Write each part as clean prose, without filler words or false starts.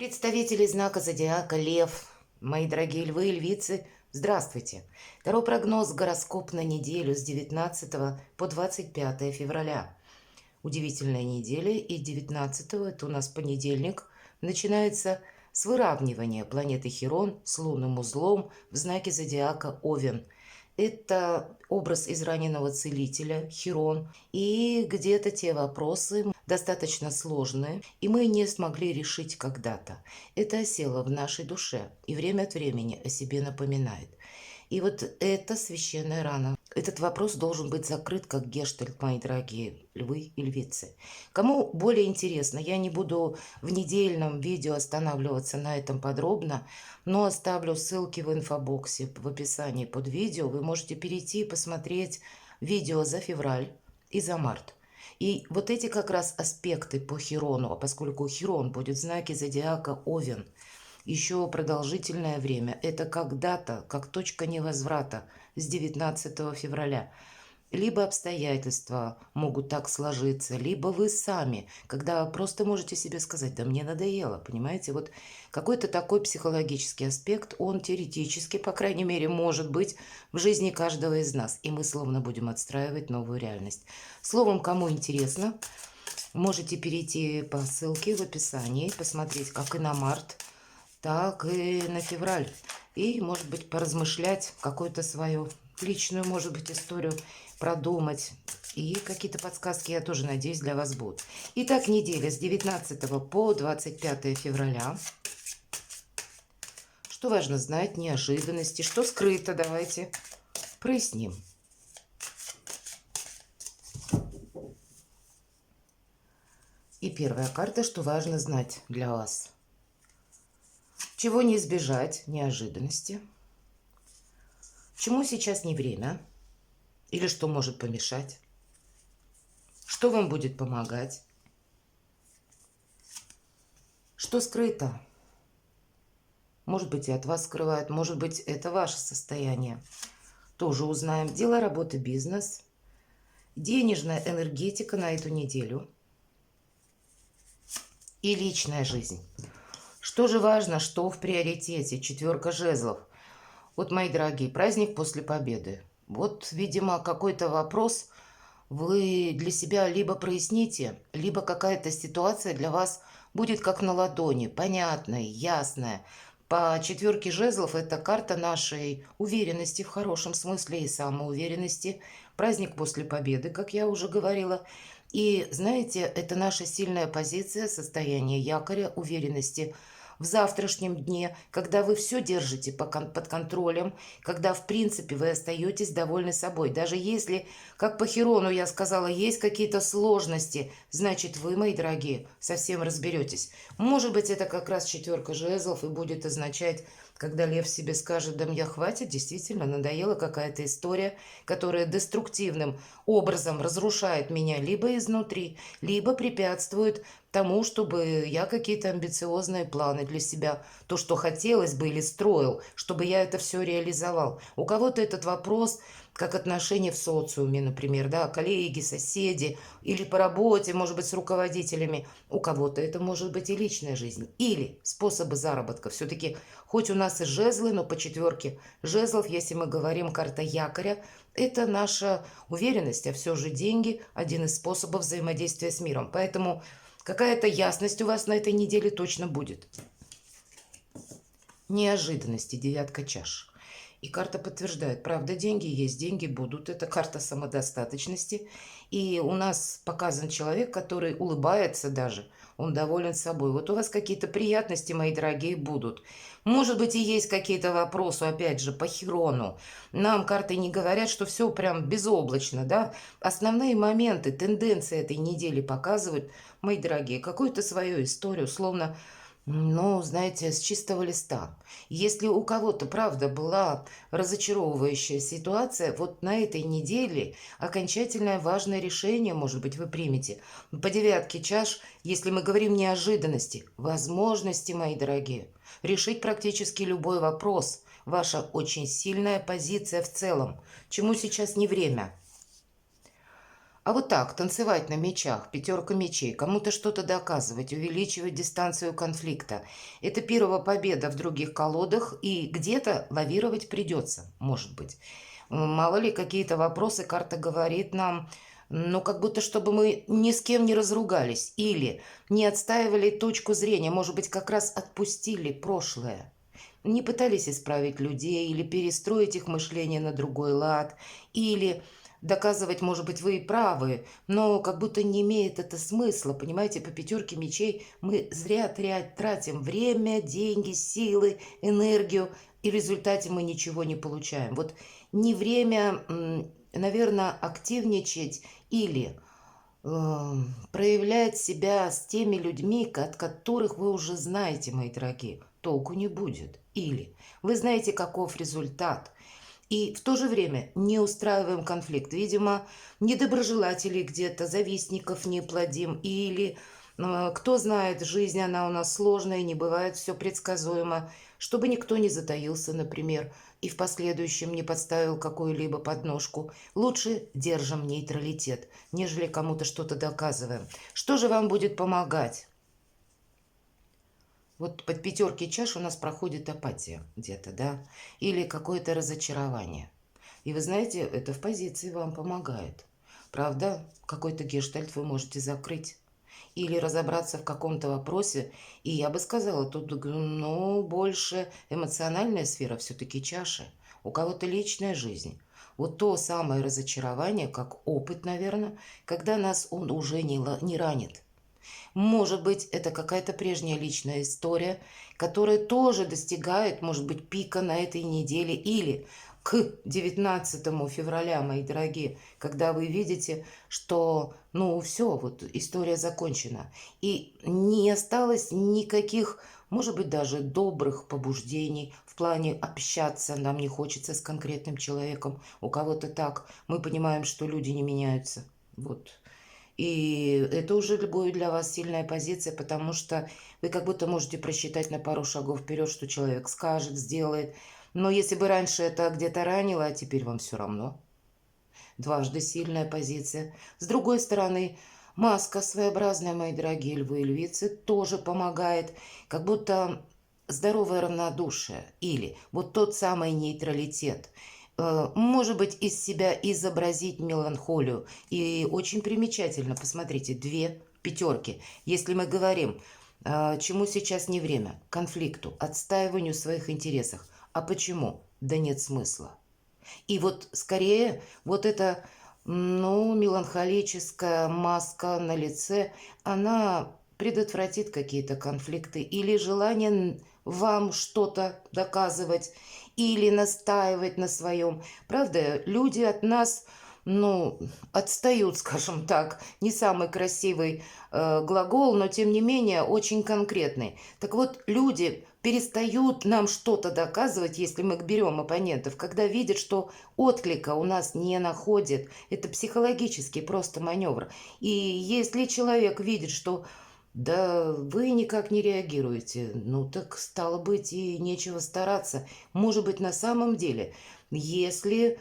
Представители знака зодиака Лев, мои дорогие львы и львицы, здравствуйте! Второй прогноз гороскоп на неделю с 19 по 25 февраля. Удивительная неделя, и 19 это у нас понедельник, начинается с выравнивания планеты Хирон с лунным узлом в знаке зодиака Овен. Это образ израненного целителя Хирон, и где-то те вопросы достаточно сложные, и мы не смогли решить когда-то. Это осело в нашей душе и время от времени о себе напоминает. И вот это священная рана. Этот вопрос должен быть закрыт как гештальт, мои дорогие львы и львицы. Кому более интересно, я не буду в недельном видео останавливаться на этом подробно, но оставлю ссылки в инфобоксе, в описании под видео. Вы можете перейти и посмотреть видео за февраль и за март. И вот эти как раз аспекты по Хирону, а поскольку Хирон будет в знаке зодиака Овен, еще продолжительное время. Это когда-то, как точка невозврата с 19 февраля. Либо обстоятельства могут так сложиться, либо вы сами, когда просто можете себе сказать, да мне надоело, понимаете? Вот какой-то такой психологический аспект, он теоретически, по крайней мере, может быть в жизни каждого из нас. И мы словно будем отстраивать новую реальность. Словом, кому интересно, можете перейти по ссылке в описании, посмотреть как и на март, так и на февраль. И, может быть, поразмышлять, какую-то свою личную, может быть, историю продумать. И какие-то подсказки, я тоже надеюсь, для вас будут. Итак, неделя с 19 по 25 февраля. Что важно знать, неожиданности, что скрыто, давайте проясним. И первая карта, что важно знать для вас. Чего не избежать, неожиданности. Чему сейчас не время? Или что может помешать? Что вам будет помогать? Что скрыто? Может быть, и от вас скрывают, может быть, это ваше состояние. Тоже узнаем. Дело, работа, бизнес. Денежная энергетика на эту неделю. И личная жизнь. Что же важно, что в приоритете? Четверка жезлов. Вот, мои дорогие, праздник после победы. Вот, видимо, какой-то вопрос вы для себя либо проясните, либо какая-то ситуация для вас будет как на ладони, понятная, ясная. По четверке жезлов это карта нашей уверенности в хорошем смысле и самоуверенности. Праздник после победы, как я уже говорила. И знаете, это наша сильная позиция, состояние якоря, уверенности в завтрашнем дне, когда вы все держите под контролем, когда, в принципе, вы остаетесь довольны собой. Даже если, как по Хирону я сказала, есть какие-то сложности, значит, вы, мои дорогие, совсем разберетесь. Может быть, это как раз четверка жезлов и будет означать, когда лев себе скажет, да мне хватит, действительно, надоела какая-то история, которая деструктивным образом разрушает меня либо изнутри, либо препятствует тому, чтобы я какие-то амбициозные планы для себя, то, что хотелось бы или строил, чтобы я это все реализовал. У кого-то этот вопрос, как отношения в социуме, например, да, коллеги, соседи, или по работе, может быть, с руководителями. У кого-то это может быть и личная жизнь, или способы заработка. Все-таки, хоть у нас и жезлы, но по четверке жезлов, если мы говорим карта якоря, это наша уверенность, а все же деньги – один из способов взаимодействия с миром. Поэтому какая-то ясность у вас на этой неделе точно будет. Неожиданности, девятка чаш. И карта подтверждает, правда, деньги есть, деньги будут. Это карта самодостаточности. И у нас показан человек, который улыбается даже. Он доволен собой. Вот у вас какие-то приятности, мои дорогие, будут. Может быть, и есть какие-то вопросы, опять же, по Хирону. Нам карты не говорят, что все прям безоблачно, да? Основные моменты, тенденции этой недели показывают, мои дорогие, какую-то свою историю, словно, ну, знаете, с чистого листа. Если у кого-то, правда, была разочаровывающая ситуация, вот на этой неделе окончательное важное решение, может быть, вы примете. По девятке чаш, если мы говорим неожиданности, возможности, мои дорогие, решить практически любой вопрос. Ваша очень сильная позиция в целом. Чему сейчас не время? А вот так, танцевать на мечах, пятерка мечей, кому-то что-то доказывать, увеличивать дистанцию конфликта. Это первая победа в других колодах, и где-то лавировать придется, может быть. Мало ли, какие-то вопросы карта говорит нам, ну, как будто чтобы мы ни с кем не разругались или не отстаивали точку зрения, может быть, как раз отпустили прошлое. Не пытались исправить людей или перестроить их мышление на другой лад, или доказывать, может быть, вы и правы, но как будто не имеет это смысла, понимаете, по пятерке мечей мы зря тратим время, деньги, силы, энергию, и в результате мы ничего не получаем. Вот не время, наверное, активничать или проявлять себя с теми людьми, от которых вы уже знаете, мои дорогие, толку не будет. Или вы знаете, каков результат, и в то же время не устраиваем конфликт. Видимо, недоброжелателей где-то, завистников не плодим. Или, кто знает, жизнь, она у нас сложная, не бывает все предсказуемо. Чтобы никто не затаился, например, и в последующем не подставил какую-либо подножку. Лучше держим нейтралитет, нежели кому-то что-то доказываем. Что же вам будет помогать? Вот под пятерки чаш у нас проходит апатия где-то, да, или какое-то разочарование. И вы знаете, это в позиции вам помогает. Правда, какой-то гештальт вы можете закрыть или разобраться в каком-то вопросе. И я бы сказала, тут, ну, больше эмоциональная сфера все-таки чаши. У кого-то личная жизнь. Вот то самое разочарование, как опыт, наверное, когда нас он уже не ранит. Может быть, это какая-то прежняя личная история, которая тоже достигает, может быть, пика на этой неделе или к 19 февраля, мои дорогие, когда вы видите, что, ну, все, вот история закончена. И не осталось никаких, может быть, даже добрых побуждений в плане общаться. Нам не хочется с конкретным человеком. У кого-то так. Мы понимаем, что люди не меняются. Вот. И это уже будет для вас сильная позиция, потому что вы как будто можете просчитать на пару шагов вперед, что человек скажет, сделает. Но если бы раньше это где-то ранило, а теперь вам все равно. Дважды сильная позиция. С другой стороны, маска своеобразная, мои дорогие львы и львицы, тоже помогает. Как будто здоровое равнодушие или вот тот самый нейтралитет. Может быть, из себя изобразить меланхолию. И очень примечательно, посмотрите, две пятерки. Если мы говорим, чему сейчас не время, конфликту, отстаиванию своих интересов. А почему? Да нет смысла. И вот скорее вот эта, ну, меланхолическая маска на лице, она предотвратит какие-то конфликты или желание вам что-то доказывать, или настаивать на своем. Правда, люди от нас, ну, отстают, скажем так. Не самый красивый глагол, но тем не менее очень конкретный. Так вот, люди перестают нам что-то доказывать, если мы берем оппонентов, когда видят, что отклика у нас не находит. Это психологический просто маневр. И если человек видит, что да вы никак не реагируете, ну так стало быть и нечего стараться. Может быть, на самом деле, если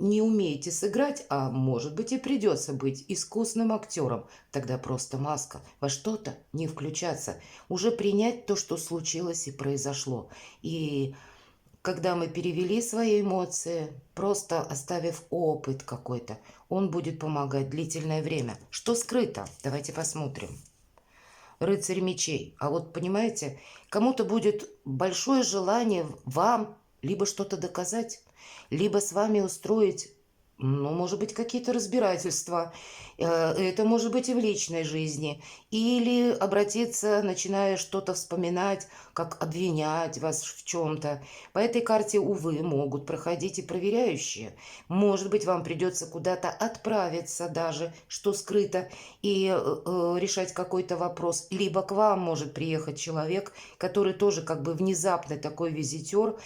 не умеете сыграть, а может быть и придется быть искусным актером, тогда просто маска. Во что-то не включаться. Уже принять то, что случилось и произошло. И когда мы перевели свои эмоции, просто оставив опыт какой-то, он будет помогать длительное время. Что скрыто? Давайте посмотрим. Рыцарь мечей. А вот понимаете, кому-то будет большое желание вам либо что-то доказать, либо с вами устроить, ну, может быть, какие-то разбирательства. Это может быть и в личной жизни. Или обратиться, начиная что-то вспоминать, как обвинять вас в чем-то. По этой карте, увы, могут проходить и проверяющие. Может быть, вам придется куда-то отправиться даже, что скрыто, и решать какой-то вопрос. Либо к вам может приехать человек, который тоже как бы внезапный такой визитер.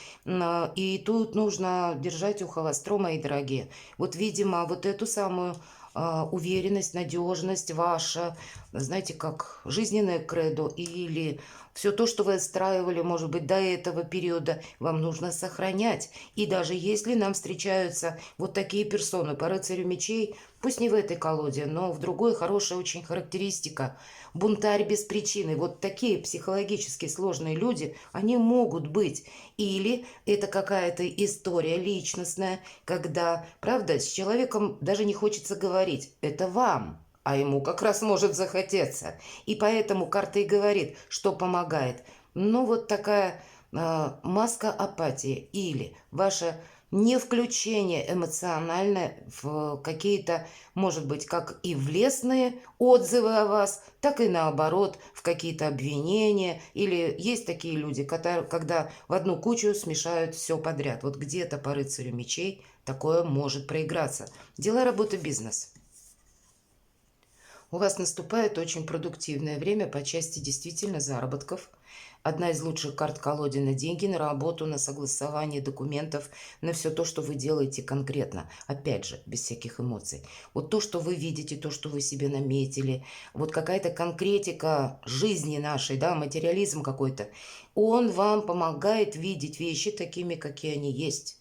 И тут нужно держать ухо востро, мои дорогие. Вот, видимо, вот эту самую уверенность, надежность ваша, знаете, как жизненное кредо или все то, что вы отстраивали, может быть, до этого периода, вам нужно сохранять. И даже если нам встречаются вот такие персоны по рыцарю мечей, Пусть не в этой колоде, но в другой хорошая очень характеристика. Бунтарь без причины. Вот такие психологически сложные люди, они могут быть. Или это какая-то история личностная, когда, правда, с человеком даже не хочется говорить. Это вам. А ему как раз может захотеться. И поэтому карта и говорит, что помогает. Ну, вот такая маска апатии или ваше не включение эмоциональное в какие-то, может быть, как и в лестные отзывы о вас, так и наоборот, в какие-то обвинения. Или есть такие люди, которые, когда в одну кучу смешают все подряд. Вот где-то по рыцарю мечей такое может проиграться. Дела, работа, бизнес. У вас наступает очень продуктивное время по части действительно заработков. Одна из лучших карт колоде на деньги, на работу, на согласование документов, на все то, что вы делаете конкретно. Опять же, без всяких эмоций. Вот то, что вы видите, то, что вы себе наметили, вот какая-то конкретика жизни нашей, да, материализм какой-то, он вам помогает видеть вещи такими, какие они есть.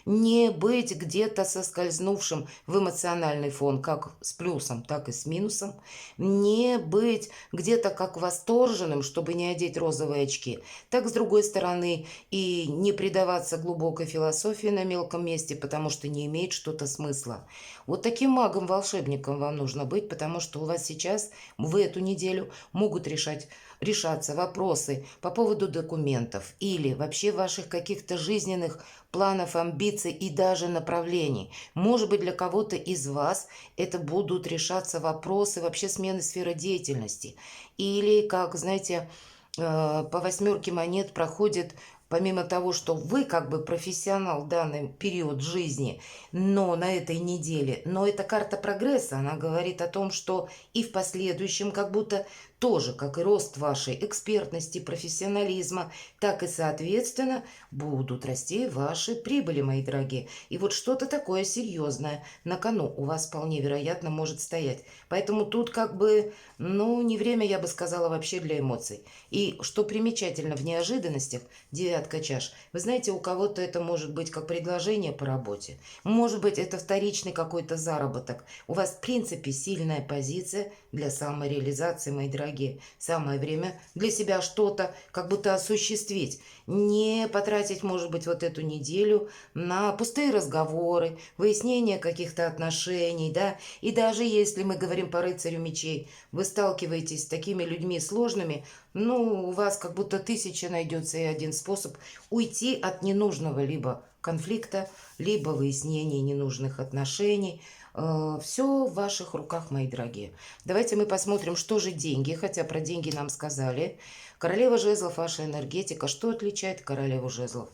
Не быть где-то соскользнувшим в эмоциональный фон, как с плюсом, так и с минусом. Не быть где-то как восторженным, чтобы не одеть розовые очки. Так, с другой стороны, и не предаваться глубокой философии на мелком месте, потому что не имеет что-то смысла. Вот таким магом-волшебником вам нужно быть, потому что у вас сейчас, в эту неделю, могут решаться вопросы по поводу документов или вообще ваших каких-то жизненных планов, амбиций и даже направлений. Может быть, для кого-то из вас это будут решаться вопросы вообще смены сферы деятельности. Или, как, знаете, по восьмерке монет проходит, помимо того, что вы как бы профессионал в данный период жизни, но на этой неделе, но эта карта прогресса, она говорит о том, что и в последующем как будто тоже, как и рост вашей экспертности, профессионализма, так и, соответственно, будут расти ваши прибыли, мои дорогие. И вот что-то такое серьезное на кону у вас вполне вероятно может стоять. Поэтому тут как бы, ну, не время, я бы сказала, вообще для эмоций. И что примечательно в неожиданностях, девятка чаш, вы знаете, у кого-то это может быть как предложение по работе, может быть, это вторичный какой-то заработок. У вас, в принципе, сильная позиция для самореализации, мои дорогие. Самое время для себя что-то как будто осуществить. Не потратить, может быть, вот эту неделю на пустые разговоры, выяснение каких-то отношений, да. И даже если мы говорим по рыцарю мечей, вы сталкиваетесь с такими людьми сложными, ну, у вас как будто тысяча найдется и один способ уйти от ненужного либо конфликта, либо выяснения ненужных отношений. Все в ваших руках, мои дорогие. Давайте мы посмотрим, что же деньги, хотя про деньги нам сказали. Королева жезлов, ваша энергетика. Что отличает королеву жезлов?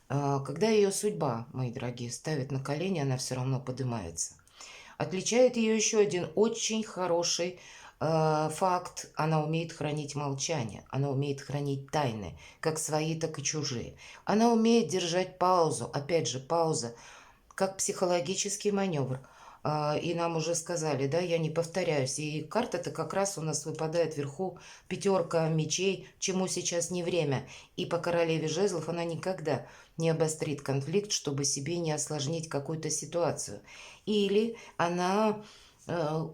Когда ее судьба, мои дорогие, ставит на колени, она все равно поднимается. Отличает ее еще один очень хороший факт. Она умеет хранить молчание, она умеет хранить тайны, как свои, так и чужие. Она умеет держать паузу, опять же, пауза, как психологический маневр. И нам уже сказали, да, я не повторяюсь. И карта-то как раз у нас выпадает вверху пятерка мечей, чему сейчас не время. И по королеве жезлов она никогда не обострит конфликт, чтобы себе не осложнить какую-то ситуацию. Или она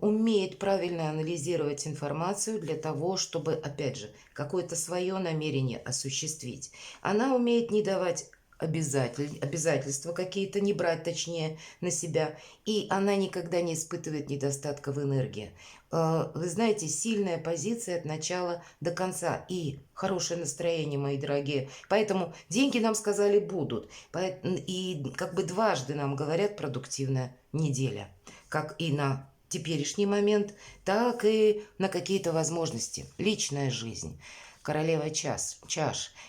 умеет правильно анализировать информацию для того, чтобы, опять же, какое-то свое намерение осуществить. Она умеет не давать обязательства какие-то, не брать, точнее, на себя. И она никогда не испытывает недостатка в энергии. Вы знаете, сильная позиция от начала до конца. И хорошее настроение, мои дорогие. Поэтому деньги нам сказали будут. И как бы дважды нам говорят продуктивная неделя. Как и на теперешний момент, так и на какие-то возможности. Личная жизнь. Королева чаш.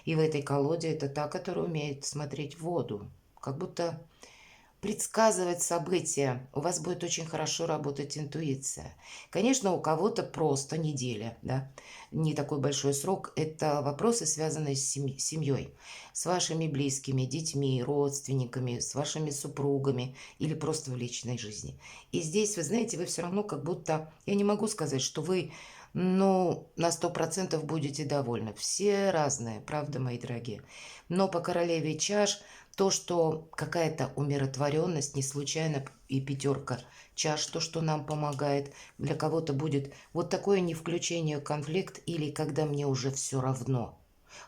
И в этой колоде это та, которая умеет смотреть в воду. Как будто предсказывать события. У вас будет очень хорошо работать интуиция. Конечно, у кого-то просто неделя, да, не такой большой срок. Это вопросы, связанные с семьей, с вашими близкими, детьми, родственниками, с вашими супругами или просто в личной жизни. И здесь, вы знаете, вы все равно как будто, я не могу сказать, что вы, ну, на 100% будете довольны. Все разные, правда, мои дорогие. Но по королеве чаш То, что какая-то умиротворенность, не случайно и пятерка чаш, то, что нам помогает, для кого-то будет вот такое не включение в конфликт или когда мне уже все равно.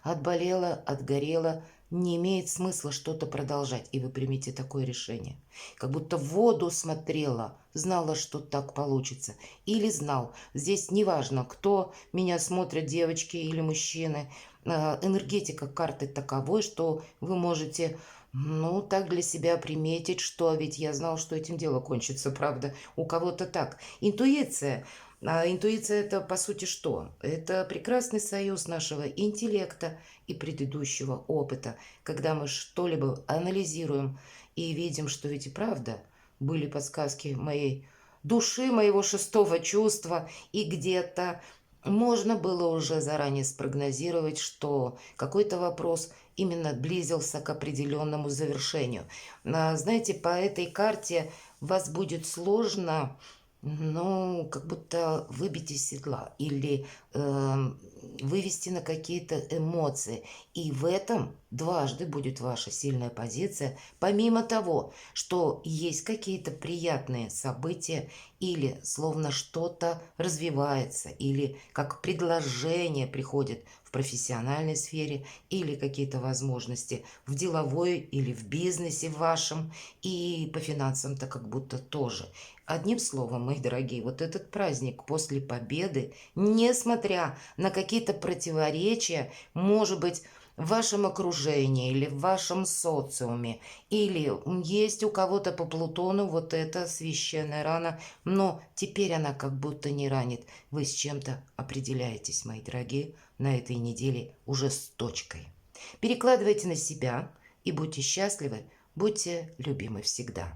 Отболела, отгорела, не имеет смысла что-то продолжать, и вы примите такое решение. Как будто в воду смотрела, знала, что так получится. Или знал. Здесь неважно, кто меня смотрит, девочки или мужчины. Энергетика карты таковой, что вы можете, ну, так для себя приметить, что ведь я знал, что этим дело кончится, правда. У кого-то так. Интуиция. А интуиция это по сути что? Это прекрасный союз нашего интеллекта и предыдущего опыта, когда мы что-либо анализируем и видим, что ведь и правда были подсказки моей души, моего шестого чувства, и где-то можно было уже заранее спрогнозировать, что какой-то вопрос именно близился к определенному завершению. Знаете, по этой карте вас будет сложно, ну, как будто выбить из седла или вывести на какие-то эмоции. И в этом дважды будет ваша сильная позиция, помимо того, что есть какие-то приятные события или словно что-то развивается, или как предложение приходит в профессиональной сфере, или какие-то возможности в деловой или в бизнесе вашем, и по финансам-то как будто тоже. Одним словом, мои дорогие, вот этот праздник после победы, несмотря на какие-то противоречия, может быть, в вашем окружении или в вашем социуме, или есть у кого-то по Плутону вот эта священная рана, но теперь она как будто не ранит. Вы с чем-то определяетесь, мои дорогие, на этой неделе уже с точкой. Перекладывайте на себя и будьте счастливы, будьте любимы всегда.